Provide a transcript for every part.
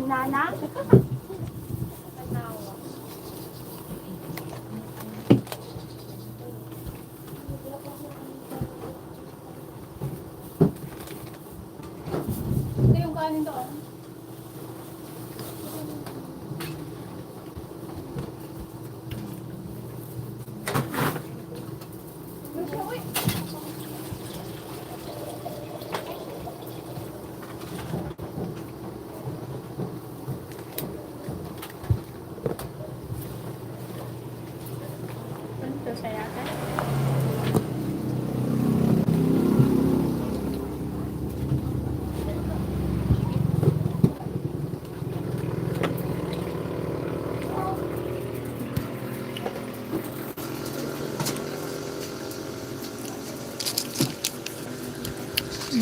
Nana? Ito yung kanin doon. Ito sa yata.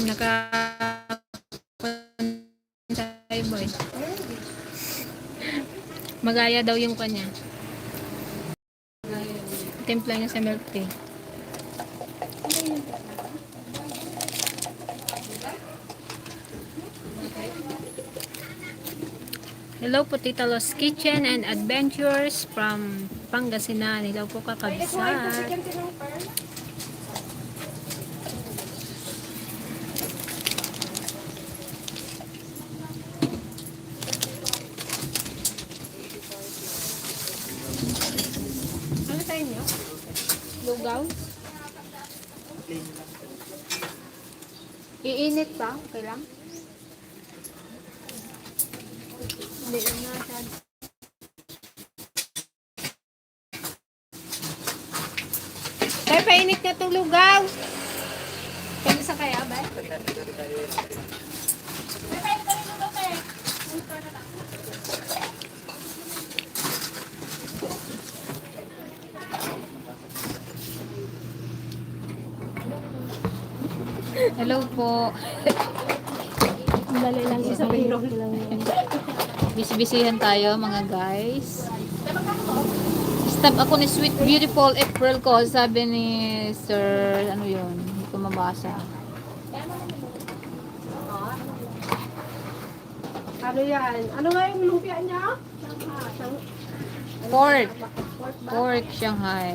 Naka boy. Magaya daw yung kanya. Timpla niya sa milk tea. Hello po Tita Los Kitchen and Adventures from Pangasinan. Hello po kakabsat. Ano sa inyo? Lugaw? Iinit pa? Okay lang? Hindi lang nasa. Kaya painit na itong lugaw. Kaya sa kaya ba? Hello po. Dali lang isa pero lang yan. Bisibisihan tayo mga guys. Stop ako ni Sweet Beautiful April ko. Sabi ni Sir, ano yun? Hindi ko mabasa. Ano yan? Ano nga yung lumpia niya? Pork. Pork Shanghai.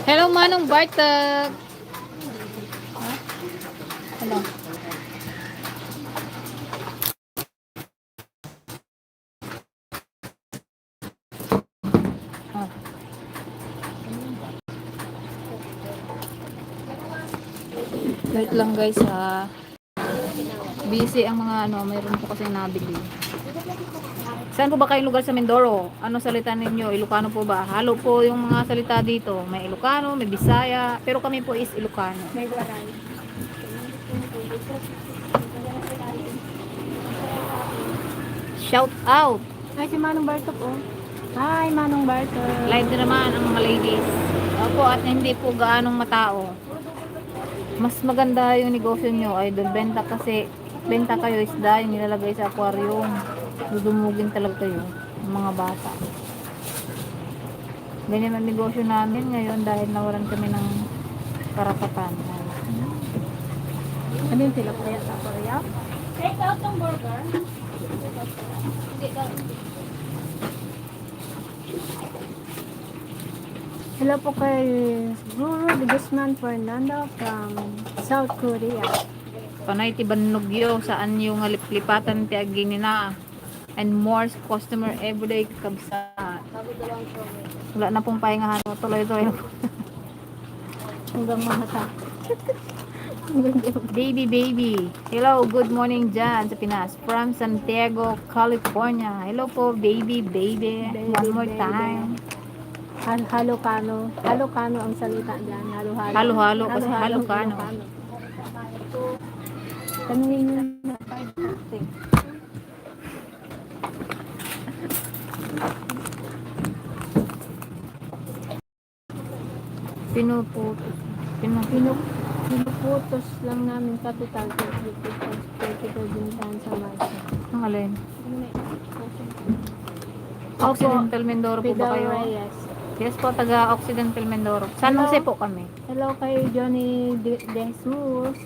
Hello Manong Bartag. Hello. Oh. Wait lang guys ha. Busy ang mga ano, mayroon po kasi nabili. Saan po ba kayong lugar sa Mindoro? Ano salita ninyo? Ilocano po ba? Halo po yung mga salita dito. May Ilocano, may Bisaya, pero kami po is Ilocano. May waray. Shout out! Ay, si Manong Bartok oh. Hi, Manong Bartok. Live na naman ang mga ladies. Opo, at hindi po gaanong matao. Mas maganda yung negosyo nyo, idol. Benta kayo isda, yung nilalagay sa aquarium. Dudumugin talaga kayo, yung mga bata. Ganyan ang negosyo namin ngayon dahil nawalan kami ng karapatan. Ano yung tilapia sa Korea? Take out ng burger. Hello po kay Guru de Guzman Fernando from South Korea. Panay ti Banugyo, saan yung lipatan ti agini na. And more customer everyday kabsat. Wala na pong pahingahan. Tuloy-tuloy. Hanggang mahata. Baby. Hello, good morning dyan sa Pinas. From Santiago, California. Hello po, baby. One more time. Halo-kano. Halo-kano ang salita dyan. Halo-halo. Halo-halo kasi halo-kano. Tanungin nyo na 5:30. Pinuputos lang namin capital to bintahan sa market. Ang alin? Occidental Mindoro po ba kayo? Yes. Yes po, taga Occidental Mindoro. San Hello. Jose po kami. Hello kay Johnny De Jesus.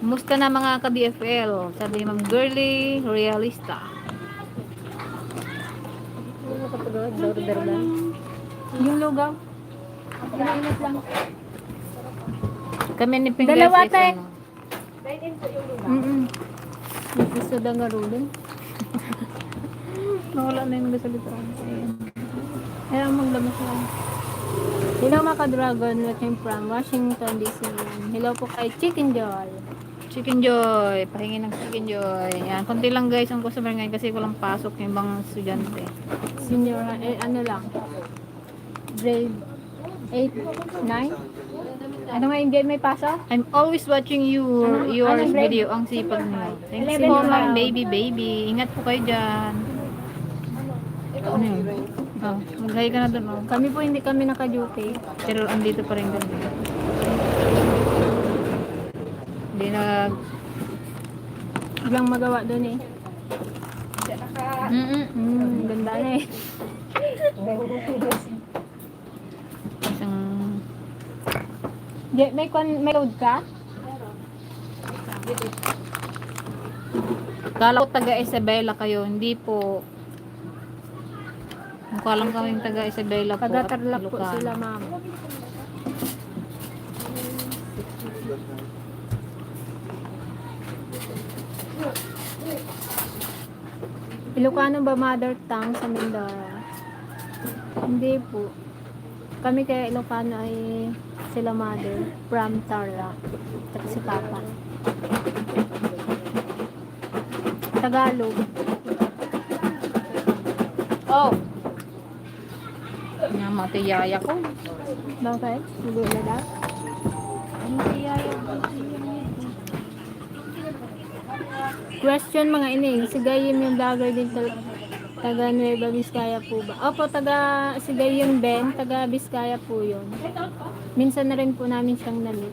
Musta na mga ka-DFL? Sabi ni Ma'am Girly Realista. Yung lugaw. Init lang. Kami ni Ping Dalawa, guys, te. ano. Gusto daw nga rolling. Nawala na yung salita. Kaya maglamas lang. Hello mga ka-dragon, watching from Washington DC. Hello po kay Chicken Joy. Chicken Joy. Pahingi ng Chicken Joy. Yan. Konti lang guys ang customer ngayon kasi walang pasok yung ibang estudyante. Senior, ano lang. Grade 8, 9. Ano nga hindi may pasa? I'm always watching your Anong grade? video. Ang sipag niyo. Thanks 11 po, na. my baby. Ingat po kayo dyan. Ano yun? Oh, mag-hi ka na dun. Oh. Kami po hindi kami naka-duty. Pero andito pa rin kami. Hindi na... Walang magawa doon eh. Ganda na eh. Isang... May load ka? Kala ko taga Isabela kayo. Hindi po. Mukha lang kaming taga Isabela po. at Taga-Tarlac po Ilocano. sila ma'am. Ilocano ba mother tongue sa Mindoro? Hindi po. Kami kaya Ilocano ay sila mother from Tarlac. At si Papa. Tagalog. Oh! Nga yaya ko. Bakit? Siguro na daw? Question mga ining, si Gayim yung vlogger din taga Nueva Vizcaya po ba? Opo, si Gayim Ben, taga Vizcaya po yun. Minsan na rin po namin siyang nalit.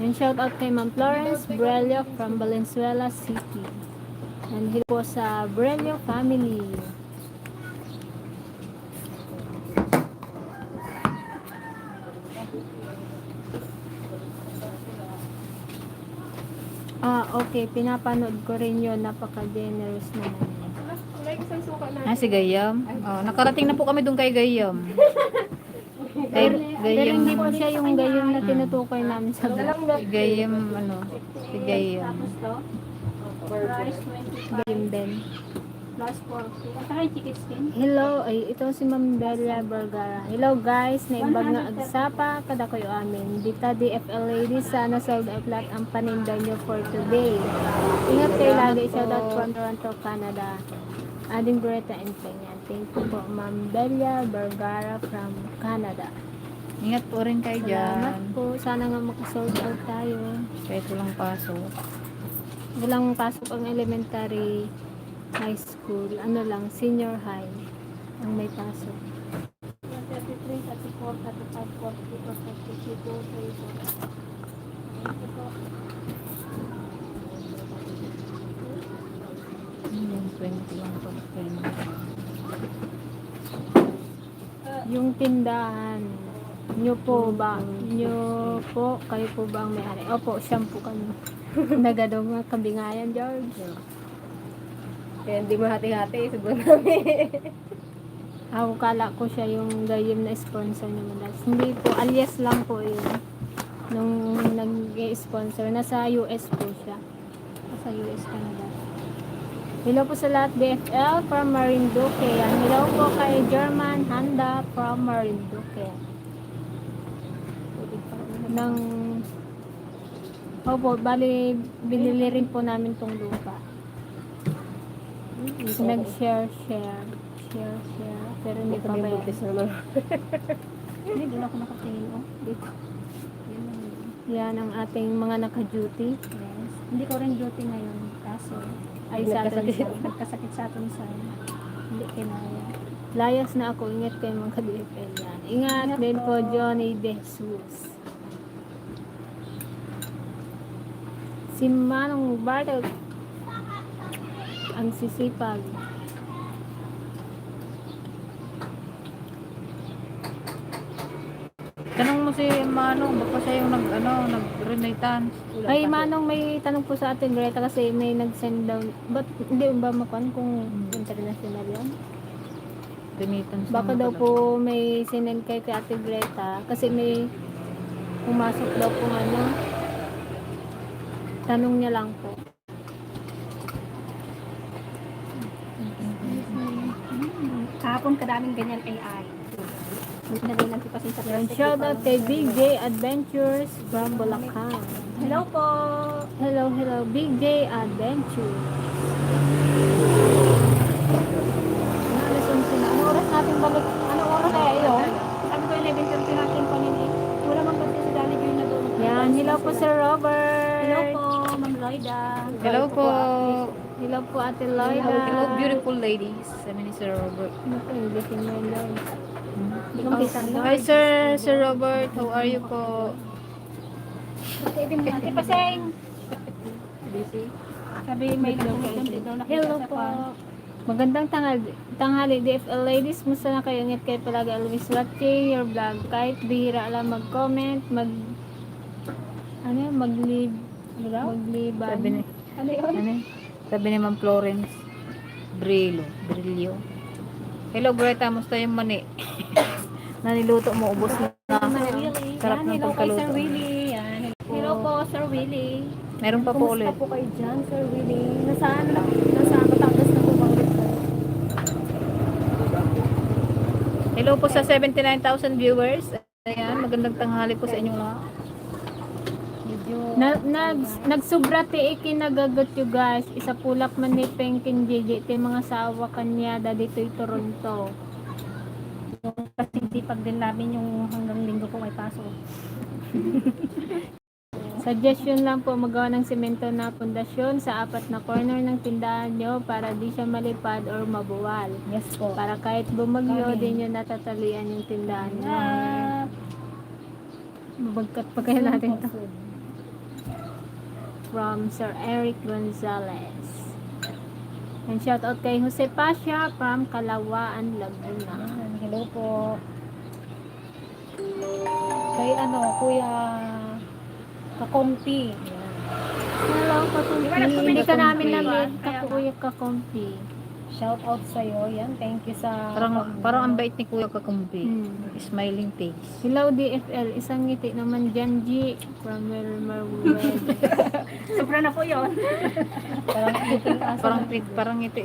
And shout out kay Ma'am Florence Brelio from Valenzuela City. And hello po sa Brelio family. Okay. Pinapanood ko rin yun. Napaka-generous naman. Si Gayam. Oh, nakarating na po kami doon kay Gayam. Pero hindi po siya yung gayon na tinutukoy namin sa vlog. Si Gayam, si Gayam. Gayim din. Hello, ito si Ma'am Bella Vergara. Hello guys, naibag nga agsapa kada kayo amin. Dita DFL ladies, sana sold out lahat ang paninda nyo for today. Ingat kayo lagi, shout out from Toronto, Canada. Ading Greta and Peña. Thank you po Ma'am Bella Vergara from Canada. Ingat po rin kayo Salamat dyan. po. Sana nga makasold out tayo. Kahit walang pasok. Walang pasok ang elementary high school. Ano lang, senior high ang may pasok. 33, 34, 35, 44, 45, 46, 47. Yung tindahan nyo po ba? Nyo po, kayo po ba ang may-ari? Opo, siyam po kami. Nagadong mga kabingayan, George. Kaya hindi mo hati-hati, sobrang dami. Ako kala ko siya yung gayim na sponsor niya madalas. Hindi po, alias lang po yun. Nung nag-sponsor, nasa US po siya. Nasa US, Canada. Hello po sa lahat, BFL from Marinduque. Yan. Hello po kay German Handa from Marinduque. Opo, bali, binili rin po namin tong lupa. Nag-share. Pero hindi pa ba yan? Hindi, doon ako nakatingin. Dito. Yan ang ating mga naka-duty. Yes. Hindi ko rin duty ngayon. Kaso, nagkasakit sa atin sa hindi kinaya. Layas na ako. Ingat kayo mga ka-DFL yan. Ingat din po, Johnny De Jesus. Si Manong Bartok. ang sisipag. Tanong mo si Manong, baka siya yung nag-remittance. Ay, Manong, may tanong po sa atin, Greta, kasi may nag-send down. Ba't hindi ba makuhan kung international yan? Remittance Baka naman daw pala. po may sinend kay Ate Greta, kasi may pumasok daw po tanong niya lang po. Kahapon kadaming ganyan AI. Nagay lang pa sa Yan, shout out kay BJ Adventures from Bulacan. Hello po. Hello, Big J Adventures. Alas 11 na. Ano oras natin balik? Ano oras kaya yun? Sabi ko 11:30 natin pa nini. Wala man ba si Dali Joy na doon? Yan, hello po Sir Robert. Hello po, Ma'am Loida. Hello po. Hello po Ate Hello, Loida. beautiful ladies. Sabi ni Sir Robert. Ano po, English mo yun daw. Hindi ko kita no. Hi Sir Robert, how are you po? Pwede mo Ate Paseng. Sabi may nagkulang din daw nakita Hello sa po. kwan. Magandang tanghali DFL ladies. Musta na kayo? Ingat kayo palagi. Always watching your vlog. Kahit bihira lang mag-comment, mag-leave. Ano daw? Magliban. Sabi ni, Ano yun? ano? Sabi ni Ma'am Florence Brillo. Hello Greta, musta yung mani? Naniluto mo, ubos na. Really? Sarap ng Hello kay pagkaluto. Sir Willie. Yan. Hello po, Sir Willie. Meron pa po ulit. Kumusta po kayo dyan, Sir Willie? Nasaan na? Nasaan Batangas na po bang dito? Hello po sa 79,000 viewers. Ayan, magandang tanghali po sa inyong lahat. Medyo... Nagsubra ti ikinagagot you guys. Isa pulak man ni Penkin JJ. Ti mga sawa kanya dito Toronto. Kasi sipag din namin yung hanggang linggo po may pasok. Suggestion lang po magawa ng semento na pundasyon sa apat na corner ng tindahan nyo para di siya malipad or mabuwal. Yes po. Para kahit bumagyo, Okay. di nyo natatalian yung tindahan nyo. Ah, Mabagkat pa kaya natin to. From Sir Eric Gonzalez. And shout out kay Jose Pasha from Kalawaan, Laguna. hello po. Kay Kuya Kakompi. Hello, Kakumpi. Hindi ka namin na-meet, Kakuya Kakumpi. Shout out sa'yo. Yan, thank you sa... Parang ang bait ni Kuya Kakumpi. Hmm. Smiling face. Hello, DFL. Isang ngiti naman dyan, G. From Wilmer Wed. Sobra na po yun. Parang pilit yung ngiti.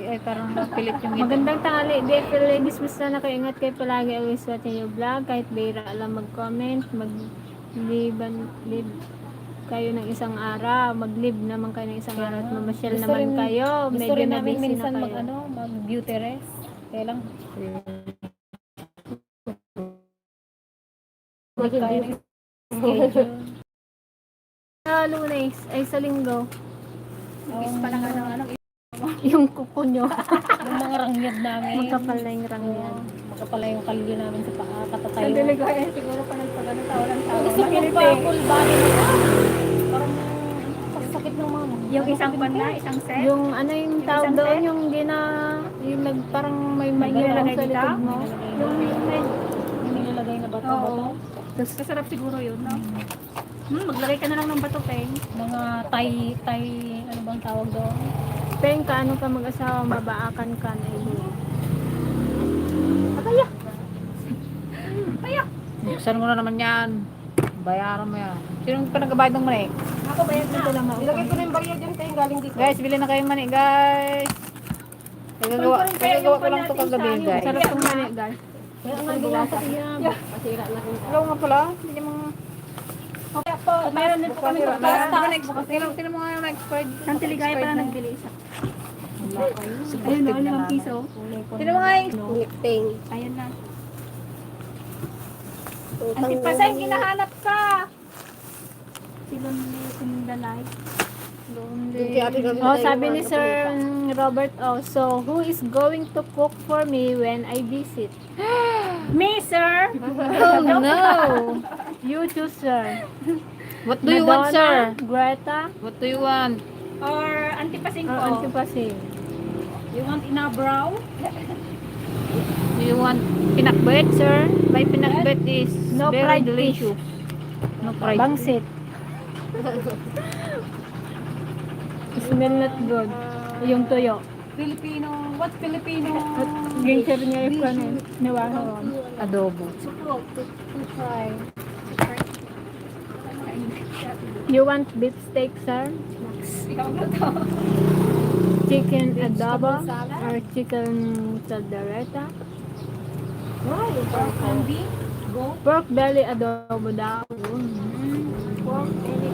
Magandang tanghali, DFL ladies. Basta na kayo, ingat kayo palagi. Always watching your vlog. Kahit bira alam mag-comment, mag-live kayo ng isang araw. Mag-live naman kayo ng isang araw at mamasyal Gusto naman rin- kayo. Gusto Medyo rin namin na-busy na minsan kayo. mag-beauty rest. Kaya lang, magkaya ng schedule. Lunes, ay sa linggo. Is pa lang Yung kuko nyo. yung mga rangyad namin. Magkapal na yung rangyad. Magkapala yung kalyo namin sa paa, katatayo. Sandali ko, siguro pa nagpagano tawaran Kung gusto mo pa full body na parang sakit ng mga Yung isang isang set. Yung ano yung tawag isang doon, set? yung parang may nilalagay sa dito? likod mo. Yung nilalagay na bato-bato. Oo. Tapos kasarap siguro yun, no? Maglagay ka na lang ng bato, Peng. Mga tay, ano bang tawag doon? Peng, kaano ka mag-asawa, mabaakan ka na yun. Buksan mo na naman yan. Bayaran mo yan. Sino pa nagbabayad ng mani? Ako ba yan na? Ilagay ko na yung bagyo dyan, Peng, galing dito. Guys, bili na kayong mani, guys. Nagagawa ko lang to kagabi, guys. Sarap kong mani, guys. Kaya nga ginawa sa iya. Masira na rin. Hello nga pala. Hindi mo... Okay po, mayroon din po kami Bukas pasta. Sino mo nga yung expired? Ang tiligaya pala nagbili isa. Ayun Ayun, limang piso. Sino mo nga yung... Ayan na. Antipasay, hinahanap ka! Sino Dalay? Oh, sabi ni Sir Robert, so who is going to cook for me when I visit? Me, sir! Oh no! You choose, sir. What do you want, sir? Greta, What do you want? Or antipasing ko? or Antipasing? You want inabraw? Do you want pinakbet, sir? My pinakbet is No very fried delicious. No fried Bangsit. Smell not good. Yung tuyo. Filipino, what Filipino? Ginger niya yung kanin. Nawahawan. adobo. You want beef steak, sir? Ikaw na to. Chicken adobo? Or chicken caldereta? Candy? Go. Pork belly adobo daw. Pork belly.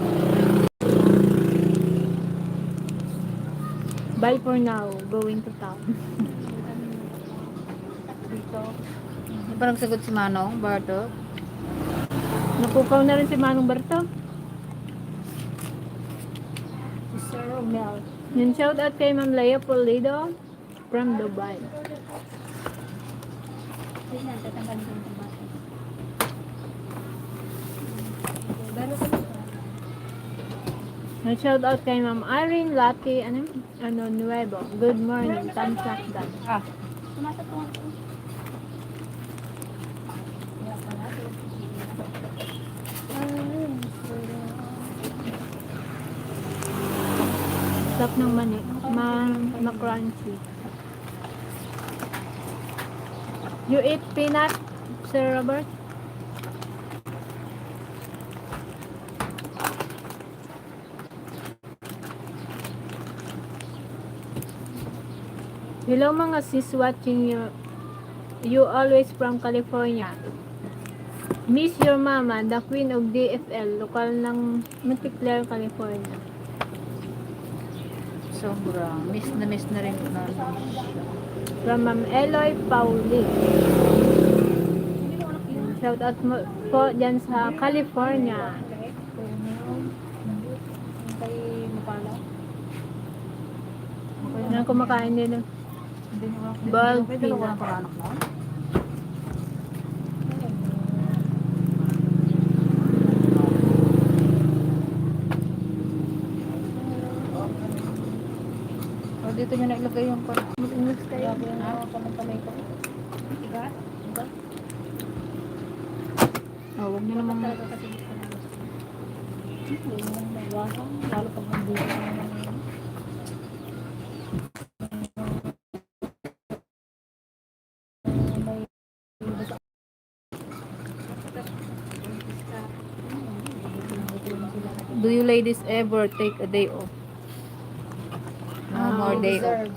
Bye for now. Going to town. Dito. Di pa nagsagot si Manong, Barto? Napukaw na rin si Manong Berto. Si Sir Romel. Yung shout out kay Ma'am Lea Polido from Dubai. Tingnan, tatanggalin ko yung tomato. Yung shout out kay Ma'am Irene Lati ano Nuevo. Good morning. Thumbs up daw. Tomato, tomato. Sarap ng mani. Ma-crunchy. You eat peanut, Sir Robert? Hello mga sis watching you. You always from California. Miss your mama, the queen of DFL, lokal ng Montclair, California. Sobra. Miss na rin ko na siya. From Ma'am Eloy Pauli. Shout out mo po dyan sa California. Kay Mupala. Yan kumakain din. Bald Pwede lang peanut. walang pag-anak mo? O, dito nyo na ilagay yung par. Mag-ingat kayo. Grabe yung kamay ko. Igat? Igat? O, huwag nyo namang... Talaga kasi gusto na gusto. Hindi mo nang nagwasang. Lalo pag nandito ka naman. Do you ladies ever take a day off? No more day off.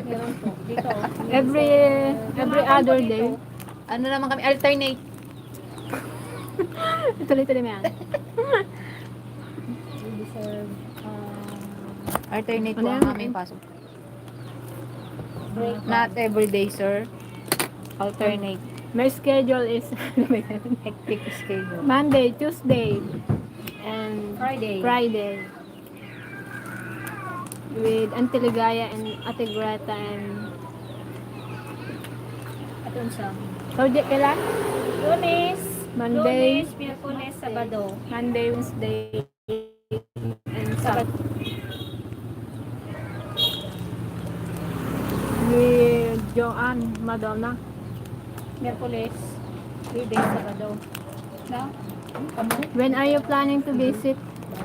Meron po. Dito. Every other day. Ano naman kami? Alternate. Tuloy-tuloy mo yan. We deserve Alternate po Ano ang yan? aming pasok. break. Not every day, sir. Alternate. My schedule is Hectic schedule. Monday, Tuesday, and Friday. Friday. With Auntie Ligaya and Ate Greta and At unsa? Project kailan? Lunes. Monday, Lunes, Miyerkules, Sabado. Monday, Wednesday, and Saturday. With Joanne Madonna. Miyerkules. 3 days, Sabado. Na? When are you planning to visit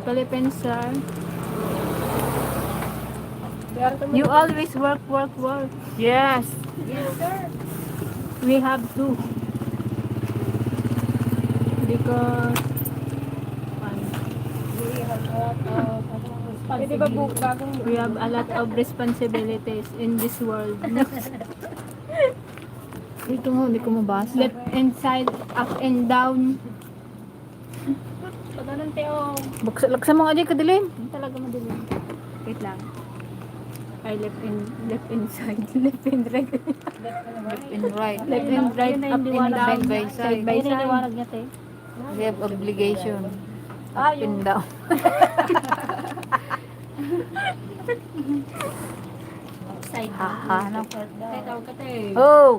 Philippines, sir? You always work. Yes. Yes, sir. We have to. Because Pwede ba bagong we have a lot of responsibilities in this world. Ito mo, hindi ko mabasa. Left and side, up and down. pagano'n teo? Laksa mo nga di kadilim. Talaga madilim. Wait lang. Ay, left and side, left and right. In right. Left and right, Yun na up yung and liwanag. down, Side by side. side by Ayun ang side. liwanag niya, te. We have obligation. Ah, Up yung- and down. Side. Hahanap. Te, tawag ka, te. Oh!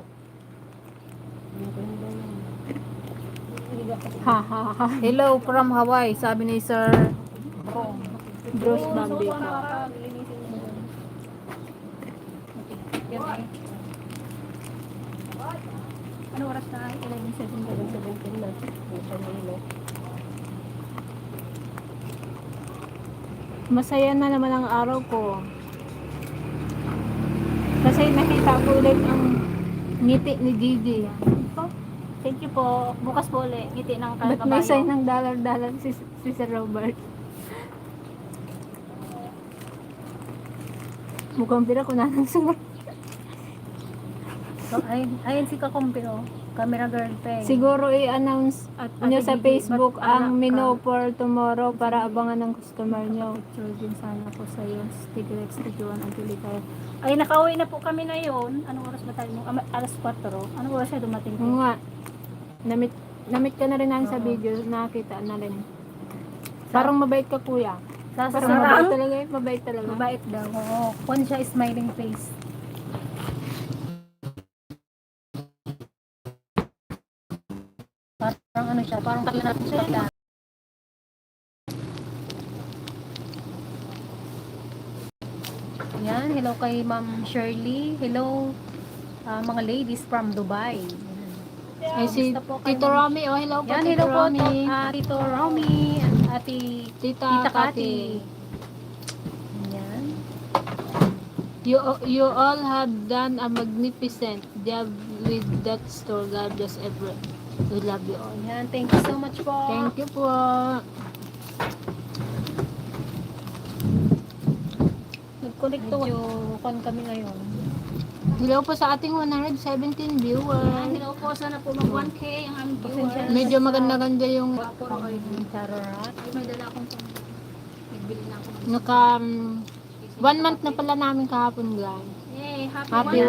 Ha ha ha. Hello from Hawaii, sabi ni Sir Bruce Bambi. yun eh. Ano oras na ay? 11:17 na. Masaya na naman ang araw ko. Kasi nakita ko ulit ang ngiti ni Gigi. Thank you po. Bukas po ulit. Ngiti ng Ba't kabayo. may sign ng dollar si Sir Robert? Mukhang pira ko na ng sunod. So, ayun si Kakumpi, oh. Camera girl pa eh. Siguro i-announce At nyo Ate sa Gigi, Facebook ba't ang anak menu ka? for tomorrow para abangan ng customer nyo. Picture din sana po sa iyo. Sticker X, Tijuan, Angelica. Ay, nakauwi na po kami na yun. Anong oras ba tayo? Alas 4. Anong oras siya dumating Oo po? nga. Namit ka na rin namin sa Oo. video. Nakakita na rin. Parang mabait ka, kuya. Sa Parang mabait sarang? talaga eh. Mabait talaga. Mabait daw. Oo. Kung siya smiling face. Parang ano siya, parang kaya natin siya. Yan, hello kay Ma'am Shirley. Hello mga ladies from Dubai. Ay, si Kamusta po kayo, Tito ma'am? Romy. Oh, hello po, Yan, Tito hello po Romy. Tito Romy, Ate Tita Tita Kati. Kati. Yan. You all have done a magnificent job with that store. God bless everyone. We love you all. Yan, thank you so much po. Thank you po. Nag-connect to. Medyo kon kami ngayon. Hello po sa ating 117 viewers. Hello po, sana po mag 1K ang aming viewers. Medyo maganda-ganda yung Charat. May dala akong nagbili na ako. naka 1 month na pala namin kahapon, guys. Yay, Happy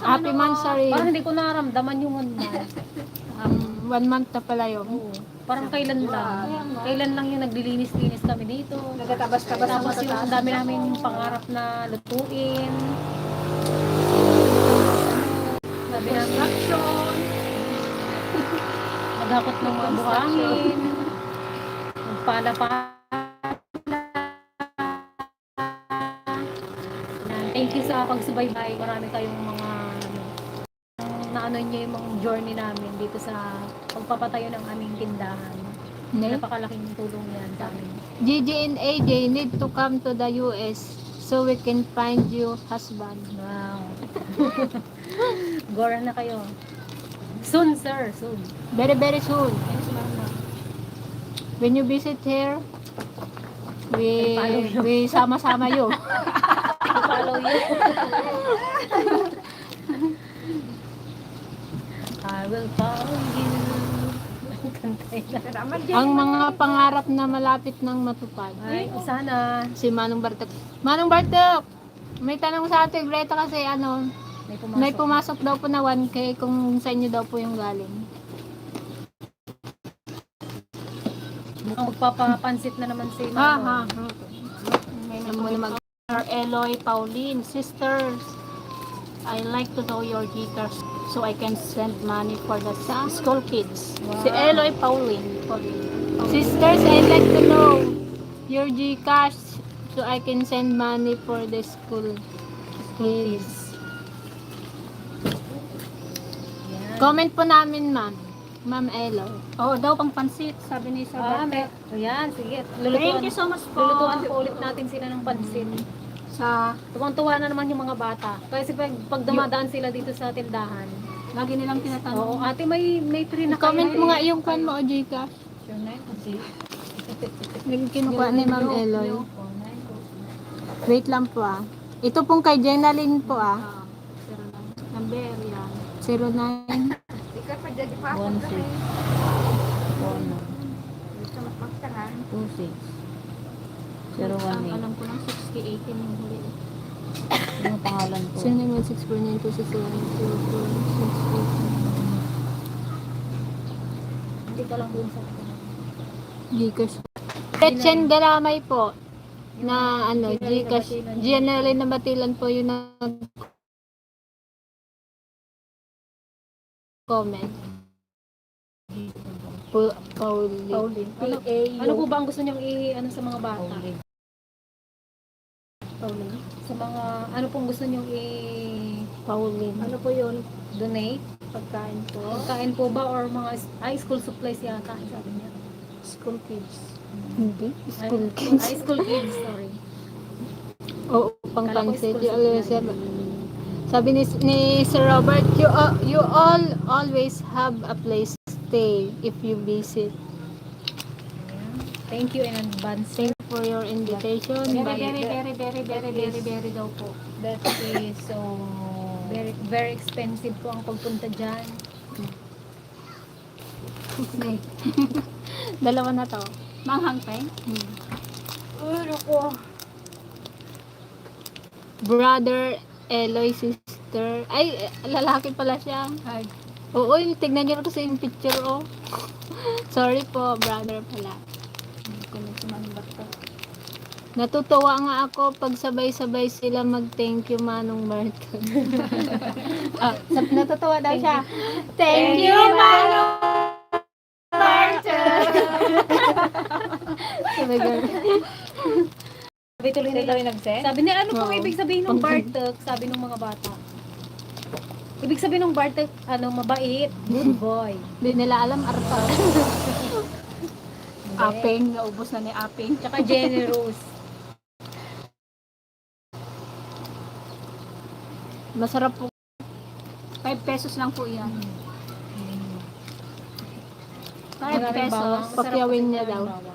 happy month, sorry. Parang hindi ko naramdaman yung 1 month. 1 month na pala yun. Oo. Parang kailan lang. Kailan lang yung naglilinis-linis kami dito. Nagtatabas-tabas ang Tapos yung ang dami namin pangarap na lutuin. Sabi namin action. Maghakot ng mga buhangin. Magpala-pala. Thank you sa pagsubaybay. Marami kayong mga naano niyo yung mga journey namin dito sa pagpapatayo ng aming tindahan. Ne? Napakalaking tulong yan sa amin. Gigi and AJ need to come to the US so we can find you husband. Wow. Gora na kayo. Soon, sir. Soon. Very, very soon. Yes, mama. When you visit here, follow you. we sama-sama you. Follow you. I will follow you. Kantay na. Ang mga pangarap na malapit nang matupad. Ay, sana. Si Manong Bartok. Manong Bartok! May tanong sa atin, Greta, kasi ano, may pumasok daw po na 1K kung sa inyo daw po yung galing. Mukhang magpapapansit na naman si Mama. Alam mo naman. Eloy, Pauline, sisters, I like to know your guitars so I can send money for the school kids. Si Eloy, Pauline. Sisters, I'd like to know your Gcash so I can send money for the school kids. Yan. Comment po namin, ma'am. Ma'am Elo. Oo, daw pang pansit, sabi ni Ah, Sabate. ayan, sige. Thank you so much po. Lulutuan po ulit natin sila ng pansit. Sa, Tuwang-tuwa na naman yung mga bata. Kasi pag dumadaan sila dito sa tindahan. lagi nilang tinatanong. Oo, ate may free na kayo. Comment mo nga yung kwan mo o Gcash. Kinukuha ni Ma'am Eloy. Wait lang po ah. Ito pong kay Jenaline po ah. Number yan. 09. 26. Alam ko lang 60-18 yung huli. Yung pangalan ko. 0916492668. Hindi ka lang dun sa Gcash. Petchen Galamay po. Na ano, Gcash. Jenaline na Batilan po yung comment. Pauline. Pauline. P-A-U. Ano po ba ang gusto niyong i-ano sa mga bata? Pauline. Sa mga, ano pong gusto nyo Pauline. ano po yun? Donate? Pagkain po. Pagkain po ba or mga, school supplies yata, sabi niya. School kids. Hindi. Ay, School kids. school kids, sorry. Oo, pang Kala ko pansit. school supply. Sabi ni Sir Robert, you all always have a place to stay if you visit. Ayan. Thank you in advance. Thank you for your invitation. Very daw po. That is so very expensive po ang pagpunta dyan. Dalawa na to. Manghang peng? Ano ko? Brother Eloy, sister. Ay, lalaki pala siya. Ay. Oo, tignan niyo kasi yung picture, oh. Sorry po, brother pala. Natutuwa nga ako pag sabay-sabay sila mag-thank you, Manong Martin. Natutuwa daw siya. Thank you, Manong Martin! Sabi ganun. Sabi tuloy Sila nila. yung nag-send? Sabi nila, ano pong Oo. ibig sabihin ng Bartek? Sabi ng mga bata. Ibig sabihin ng Bartek, mabait, good boy. Hindi nila alam, arpa. Apeng, naubos na ni Apeng. Tsaka generous. Masarap po. 5 pesos lang po yan. 5 Maraming pesos. bawang. Masarap Pakyawin kasi niya maraming daw. bawang.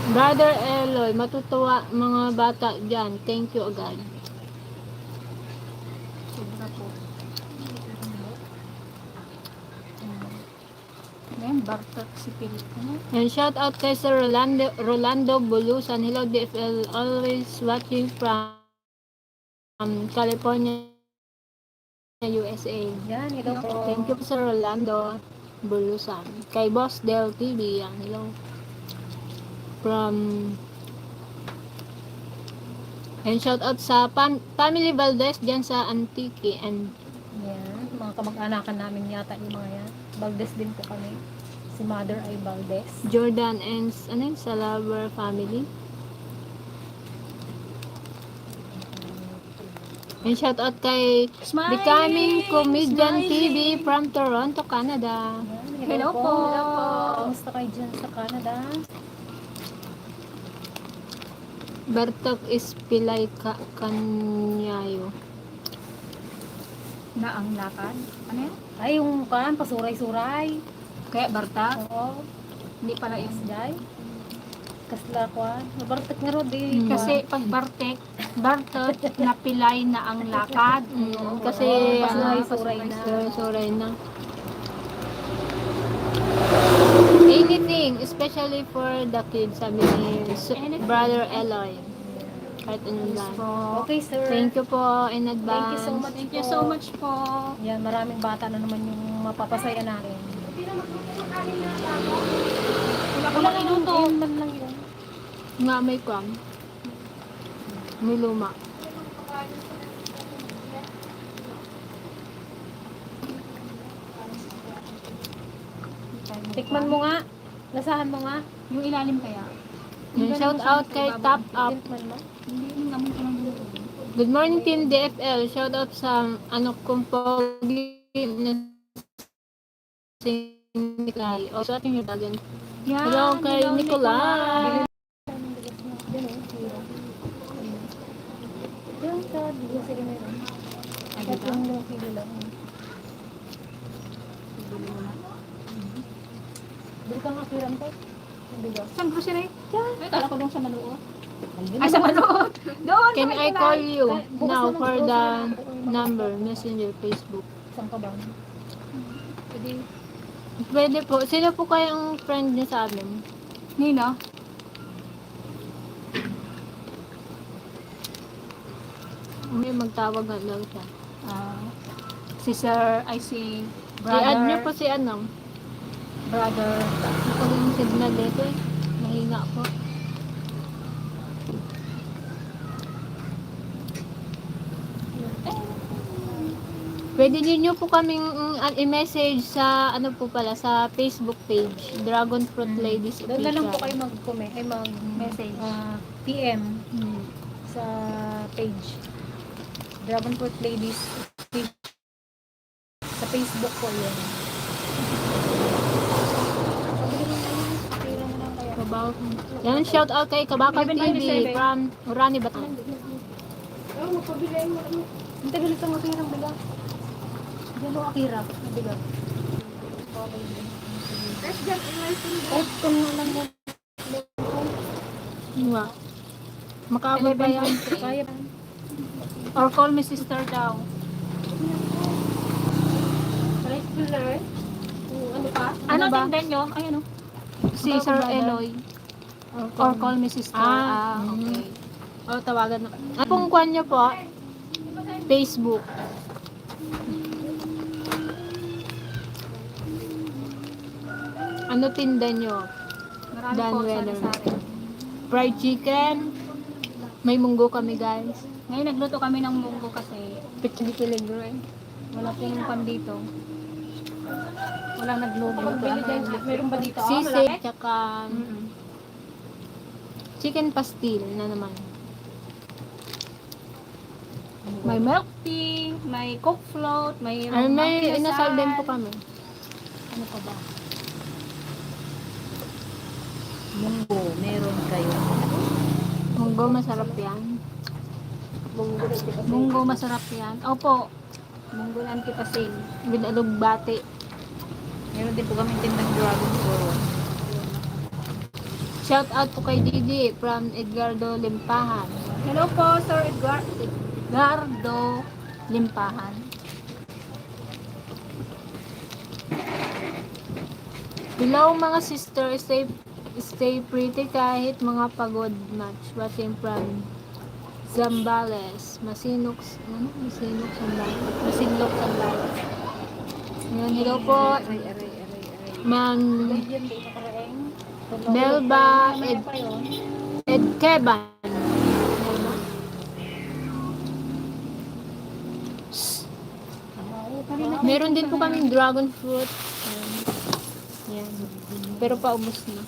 Brother Eloy, matutuwa mga bata dyan. Thank you agad. Sobra po. Ngayon, Bartok si Philip. Ano? And shout out kay Sir Rolando Bulusan. Hello DFL, always watching from California, USA. Yan, ito po. Thank you Sir Rolando Bulusan. Kay Boss Del TV, yan. Hello. From and shout out sa Family Valdez dyan sa Antique and Yan, mga kamag-anakan namin yata yung mga yan. Valdez din po kami. Si Mother ay Valdez. Jordan and ano yun, Salaver family. And shout out kay Becoming Comedian TV from Toronto, Canada. Yan, Hello po. Hello po. Kamusta kayo dyan sa Canada? Bartok is Pilay Kanyayo. Na ang lakad. Ano yan? Ay, yung pasuray-suray. Kaya Barta? Oo. Hindi pala yun. Jai. Kasla ko. Nabartek nga rin di. Kasi pag Bartek, Bartot, napilay na ang lakad. Kasi Pasuray-suray na. Suray na. Anything, especially for the kids, sabi ni Brother Eloy. Kahit anong lang. Okay, sir. Thank you po in advance. Thank you so much. Thank you so much po. Yan, maraming bata na naman yung mapapasaya natin. Wala ka minuto. Yun man lang yun. Nga may kwan. May luma. Tikman mo nga. Lasahan mo nga. Yung ilalim kaya? And shout out kay Top Up. Tikman mo. Hindi naman ko ng minuto. Good morning Team DFL. Shout out sa kong pogi na si Nicolai. Also ating yung bagan. Hello kay Nicolai. Yung sa video sige meron. Tatlong kilo lang. Bili ka nga kiram ko. Bigas. Saan grocery? Ay, kala ko doon sa Manuot. Ay, sa Manuot! Doon! Can I call you now for the number, Messenger, Facebook? Saan ka ba? Pwede po. Sino po kayang friend niya sa amin? Nino? May magtawag nga daw siya. Si Sir, ay si I-add niyo Brother. po si anong. Brother. Ito yung signal dito eh. Mahina po. Pwede niyo po kaming i-message sa ano po pala sa Facebook page, Dragon Fruit Ladies Doon na lang po Official. kayo mag-comment, ay mag-message. Message. PM. Hmm. sa page. Dragon Fruit Ladies page. Sa Facebook po yun. Kabak. Yan, shout out kay Kabakal TV from Urani Bataan. Ang tagal itong makirang bila. Diyan o akira. Bigat. Kahit kung lang mo. Nga. Makabot ba yan? Kaya. Or call me sister daw. Ano pa? Ano ba? tindahan nyo? Ay, ano? Si Sir Eloy. Or call me sister. Okay. O, tawagan na. Ano pong kwan nyo po? Facebook. Ano tinda nyo? Marami Dan po Weller. sa akin. Fried chicken. May munggo kami guys. Ngayon nagluto kami ng munggo kasi Pichili-piligre. wala pong pan dito. Walang nagluto. Meron ba dito? Sisig, tsaka chicken pastil na naman. May milk tea, may coke float, may Ay, may monkey inasal din po asal. kami. Ano pa ba? Munggo, meron kayo. Munggo, masarap yan. Munggo masarap yan. Opo. Munggo na antipasin. Binalog bati. Meron din po kami tindang dragon fruit. Shout out po kay Didi from Edgardo Limpahan. Hello po, Sir Edgardo Limpahan. Hello mga sister, stay pretty kahit mga pagod match. Watching from Zambales. Masinok, Zambales. Masinlok, Zambales. Yan, hello po. Ma'am Melba Ed Keban. Meron din po kaming dragon fruit. Yan. Pero paubos na.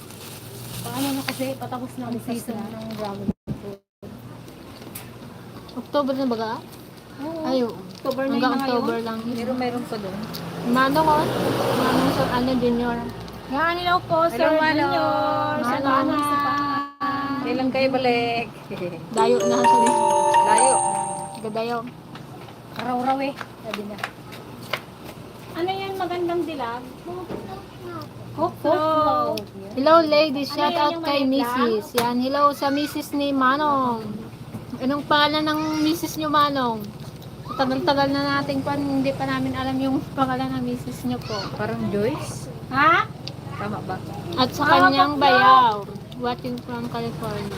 Paano na kasi patapos na ang season ng dragon. October na baga? Ayo. October na Hanggang yun na October ngayon. lang. Meron pa doon. Manong oh. Manong sa ano junior. Yan, hello po, Sir Hello, Manong. Junior. Salamat sa Kailan kayo balik? Dayo na sa Layo. Gadayo. Araw-raw eh. Sabi na. Ano yan, magandang dilag? Coke float. Hello ladies, shout yan, out yung kay maliit lang? Mrs. Yan, hello sa Mrs. ni Manong. Anong pangalan ng Mrs. nyo Manong? Tagal-tagal na natin pa, hindi pa namin alam yung pangalan ng Mrs. nyo po. Parang Joyce? Ha? Tama ba? At sa kanyang bayaw, watching from California.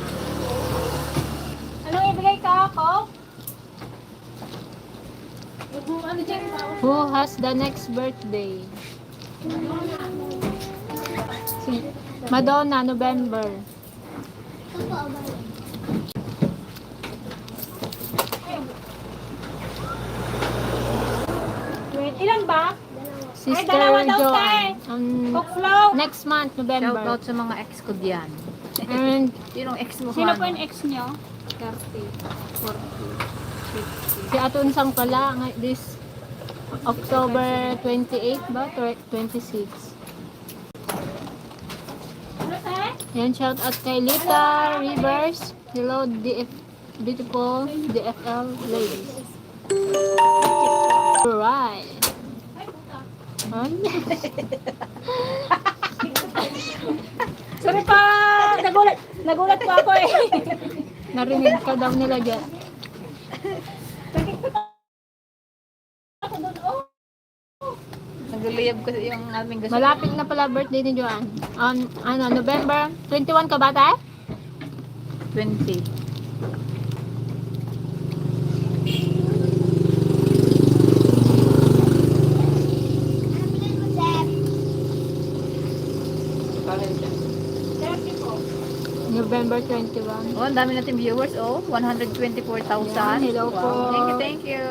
Anong ibigay ka ako? Ano dyan? Who has the next birthday? Si Madonna, November. Ilan ba? Sister dalawa daw, Joan. tay. Coke float. Next month, Shout November. out sa mga ex ko diyan. And Sinong ex mo? Sino po yung ex nyo? 30, 40, 50. si Atun Sang pala, this October 28 ba? 26. Ano tayo? Yan, shout out kay Lita Rivers. Hello, beautiful DFL ladies. Alright. Sorry pa! Nagulat po ako eh. Narinig ka daw nila dyan. Nagluliyab ko yung aming gusto. Malapit na pala birthday ni Joanne. November 21 ka ba tayo? 20. November 21. Oh, ang dami natin viewers. Oh, 124,000. Hello po. Thank you, thank you.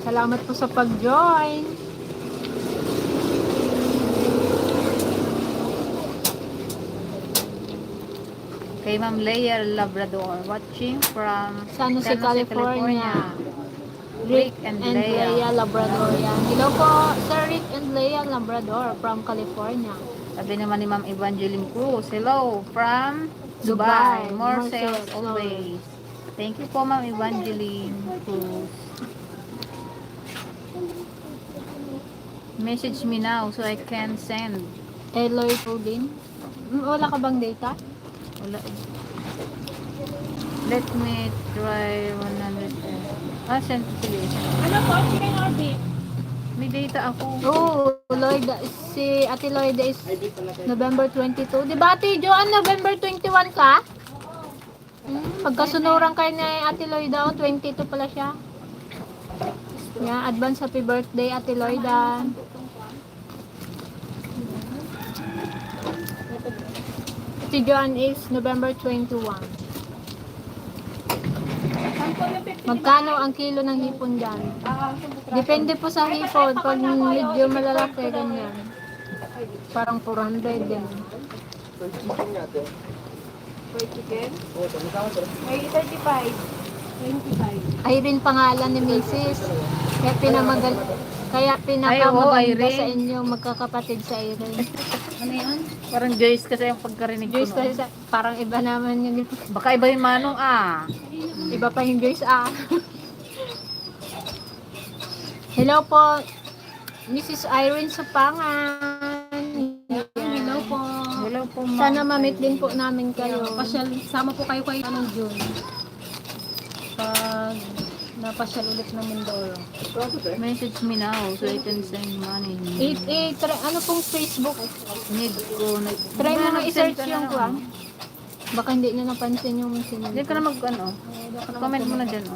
Salamat po sa pag-join. Kay Ma'am Leia Labrador. Watching from San Jose, California. Rick and Leia. Labrador yan. Hello po, Sir Rick and Leia Labrador from California. Sabi naman ni Ma'am Evangeline Cruz. Hello from Dubai. Dubai. More More sales sales always. Thank you po Ma'am Evangeline Cruz. Message me now so I can send. Eloy po din. Wala ka bang data? Wala. Let me try 100. Send to Celia. Ano po? Chicken or beef? May data ako. Oo, Lloyda, si Ate Lloyda is November 22. Di ba Ate Joanne, November 21 ka? Magkasunuran kayo ni Ate Lloyda, 22 pala siya. Yeah, advance happy birthday Ate Lloyda. Si Joanne is November 21. Magkano ang kilo ng hipon dyan? Depende po sa hipon. Pag medyo malalaki, ganyan. Parang 400 din. Irene pangalan ni Mrs. Kaya pinakamaganda Irene. sa inyo magkakapatid sa Irene. Ano yan? Parang Joyce kasi yung pagkarinig Joyce ko. kasi parang iba naman yung Baka iba yung manong iba pa yung Joyce Hello po, Mrs. Irene Supangan. Hello po. Hello po ma'am. Sana ma-meet din po namin kayo. Pasyal, sama po kayo kay anong June. Pag napasyal ulit ng Mindoro. Message me now so I can send money. Ano pong Facebook? Need ko. Try mo na Send i-search ka yung na. kwan. Baka hindi nyo napansin yung sinunod. Hindi ka na comment mo na dyan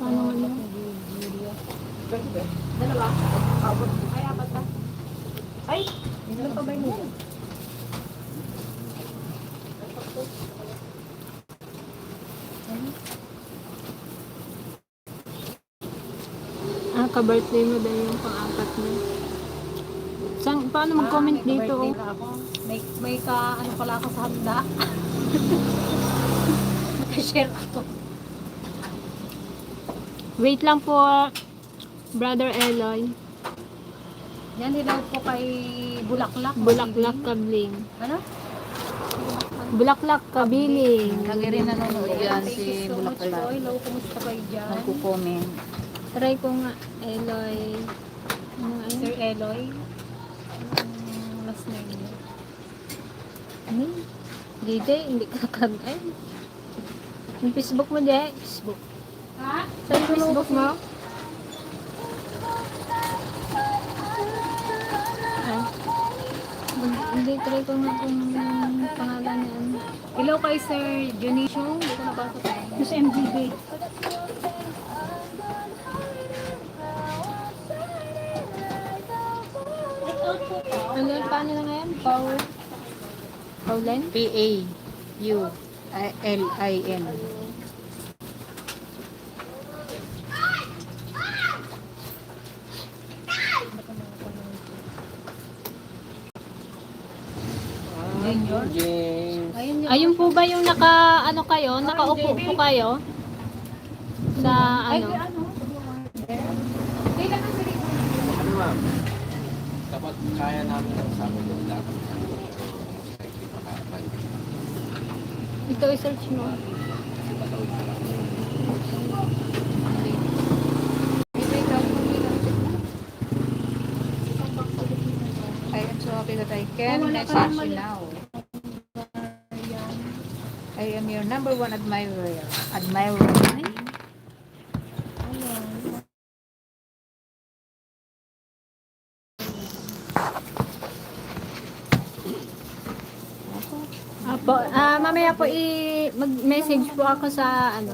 Ano mo yun? Ano pa ba yun? Ka-birthday mo dahil yung pang-apat mo. Paano mag-comment dito? Birthday ka ako. May ano pala ako sa handa. Naka-share ako. Wait lang po, Brother Eloy. Yan, hello po kay Bulaklak. Bulaklak Kabling. Ano? Bulaklak Kabiling. Lagi rin nanonood yan Thank si you so much po. Bulaklak. Hello, kumusta kayo dyan? Nagko-comment. Try ko nga, Eloy. Ano nga Sir yun? Eloy. Last name niya. Ay, DJ, hindi ka kagay. Yung Facebook mo, di? Facebook. Ha? Sa Facebook mo? Ay. Hindi, try ko nga kung pangalan niya. Hello kay Sir Dionisio. Hindi ko nabasa tayo. Sa MGB. Ano, paano na ngayon? Paulen? P-A-U-L-I-N. Ayun po ba yung ano kayo? Nakaupo po kayo? Sa ano? Ano ma'am? Dapat kaya namin ang sabi ko dapat. Ito i-search mo. I am so happy that I can message you now. I am your number one admirer. Apo, mamaya po mag-message po ako sa ano.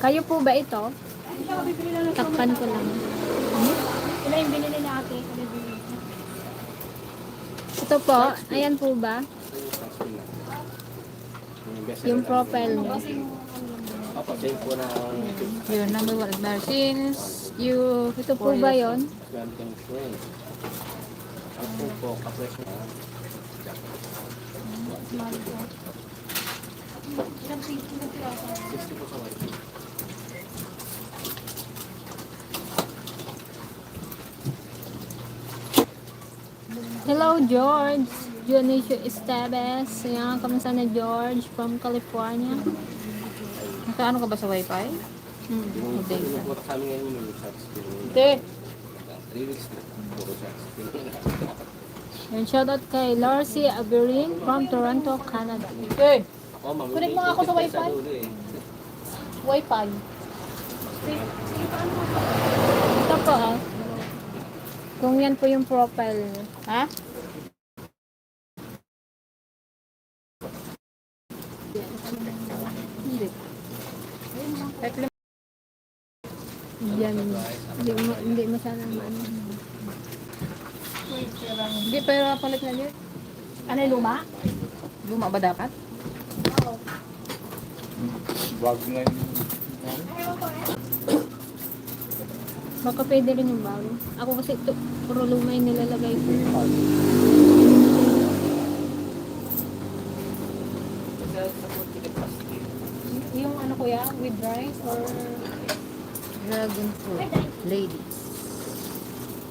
Kayo po ba ito? Takpan ko lang. Sila yung binili na ate. Ito po, ayan po ba? Yung profile mo. Papasave po na Your number one admirer since you Ito po ba yon? Gamit ng friend. po, kapres na. Mahal po. 60 po sa wifi. Hello, George. Dionisio Esteves. Yan, kamusta na George from California? Nakaano ka ba sa wifi? Yung Hindi. pumunta sa amin ngayon yung shots. Hindi. 3 weeks na. Puro shots. And shoutout kay Larcy Averin from Toronto, Canada. Okay. Ako, ma'am. Connect mo nga ako sa wifi. Wi-Fi. Ito po ah. Kung yan po yung profile niya. Ha? Hindi. Yan. Hindi mo sana ano. Hindi, pero palit na yun. Ano yung luma? Luma ba dapat? Wag nga yun. Baka pwede rin yung bago. Ako kasi ito, puro lumay nilalagay ko. Yung ano kuya, with rice or... Dragon fruit. Ladies.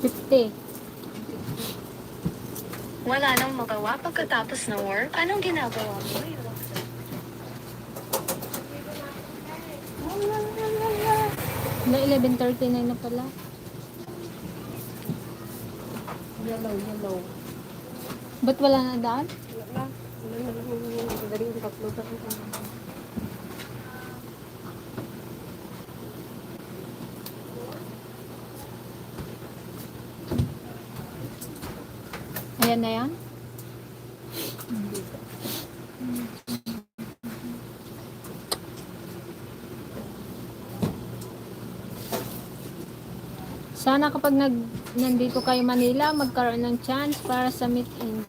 50. Wala nang magawa pagkatapos ng work. Anong ginagawa mo? Na 11:39 na pala. Yellow. Ba't wala na daan? Ayan na yan. Sana kapag nandito kayo Manila, magkaroon ng chance para sa meet and